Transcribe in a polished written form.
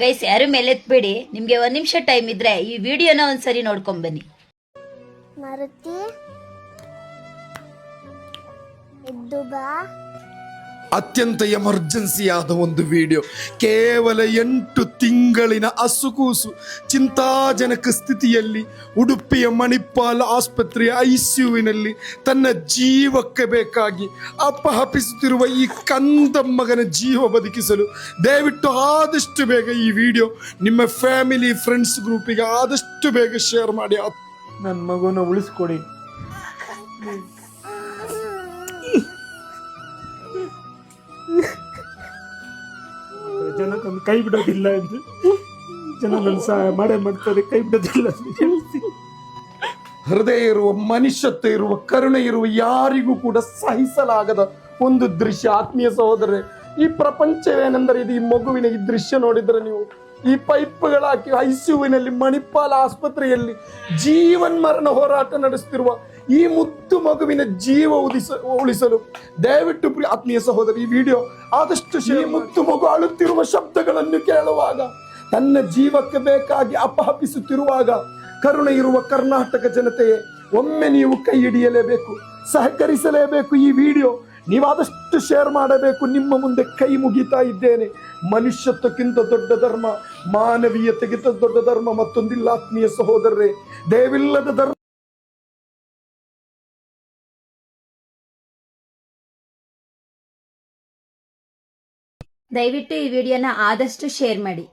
Guys ಯಾರು ಮೇಲೆತ್ಬೇಡಿ, ನಿಮ್ಗೆ 1 ನಿಮಿಷ ಟೈಮ್ ಇದ್ರೆ ಈ ವಿಡಿಯೋನ ಒಂದ್ಸರಿ ನೋಡ್ಕೊಂಡ್ ಬನ್ನಿ. ಮಾರುತಿ ಎದ್ದು ಬಾ. ಅತ್ಯಂತ ಎಮರ್ಜೆನ್ಸಿಯಾದ ಒಂದು ವಿಡಿಯೋ. ಕೇವಲ 8 ತಿಂಗಳಿನ ಹಸುಕೂಸು ಚಿಂತಾಜನಕ ಸ್ಥಿತಿಯಲ್ಲಿ ಉಡುಪಿಯ ಮಣಿಪಾಲ್ ಆಸ್ಪತ್ರೆಯ ICUವಿನಲ್ಲಿ ತನ್ನ ಜೀವಕ್ಕೆ ಬೇಕಾಗಿ ಅಪ್ಪಹಪಿಸುತ್ತಿರುವ ಈ ಕಂದ ಮಗನ ಜೀವ ಬದುಕಿಸಲು ದಯವಿಟ್ಟು ಆದಷ್ಟು ಬೇಗ ಈ ವಿಡಿಯೋ ನಿಮ್ಮ ಫ್ಯಾಮಿಲಿ ಫ್ರೆಂಡ್ಸ್ ಗ್ರೂಪಿಗೆ ಆದಷ್ಟು ಬೇಗ ಶೇರ್ ಮಾಡಿ. ನನ್ನ ಮಗುನ ಉಳಿಸ್ಕೊಡಿ. ಜನ ನನ್ನ ಕೈ ಬಿಡೋದಿಲ್ಲ ಎಂದು, ಜನ ನನ್ನ ಸಹಾಯ ಮಾಡೇ ಮಾಡ್ತಾರೆ, ಕೈ ಬಿಡೋದಿಲ್ಲ ಅಂತ ಹೇಳ್ತಿ. ಹೃದಯ ಇರುವ, ಮನುಷ್ಯತ್ವ ಇರುವ, ಕರುಣೆ ಇರುವ ಯಾರಿಗೂ ಕೂಡ ಸಹಿಸಲಾಗದ ಒಂದು ದೃಶ್ಯ. ಆತ್ಮೀಯ ಸಹೋದರರೇ, ಈ ಪ್ರಪಂಚವೇನೆಂದರೆ ಇದು. ಈ ಮಗುವಿನ ಈ ದೃಶ್ಯ ನೋಡಿದ್ರೆ ನೀವು, ಈ ಪೈಪ್ಗಳಾಕಿ ICUವಿನಲ್ಲಿ ಮಣಿಪಾಲ್ ಆಸ್ಪತ್ರೆಯಲ್ಲಿ ಜೀವನ್ಮರಣ ಹೋರಾಟ ನಡೆಸುತ್ತಿರುವ ಈ ಮುದ್ದು ಮಗುವಿನ ಜೀವ ಉಳಿಸಲು ದಯವಿಟ್ಟು ಆತ್ಮೀಯ ಸಹೋದರ ಈ ವಿಡಿಯೋ ಆದಷ್ಟು ಈ ಮುದ್ದು ಮಗು ಅಳುತ್ತಿರುವ ಶಬ್ದಗಳನ್ನು ಕೇಳುವಾಗ, ತನ್ನ ಜೀವಕ್ಕೆ ಬೇಕಾಗಿ ಅಪಹಪಿಸುತ್ತಿರುವಾಗ, ಕರುಣೆ ಇರುವ ಕರ್ನಾಟಕ ಜನತೆಯೇ, ಒಮ್ಮೆ ನೀವು ಕೈ ಹಿಡಿಯಲೇಬೇಕು, ಸಹಕರಿಸಲೇಬೇಕು. ಈ ವಿಡಿಯೋ ನೀವಾದಷ್ಟು ಶೇರ್ ಮಾಡಬೇಕು. ನಿಮ್ಮ ಮುಂದೆ ಕೈ ಮುಗಿತಾ ಇದ್ದೇನೆ. ಮನುಷ್ಯತ್ವಕ್ಕಿಂತ ದೊಡ್ಡ ಧರ್ಮ, ಮಾನವೀಯತೆಗಿಂತ ದೊಡ್ಡ ಧರ್ಮ ಮತ್ತೊಂದಿಲ್ಲ ಆತ್ಮೀಯ ಸಹೋದರರೇ. ದಯವಿಲ್ಲದ ಧರ್ಮ ದಯವಿಟ್ಟು ಈ ವಿಡಿಯೋನ ಆದಷ್ಟು ಶೇರ್ ಮಾಡಿ.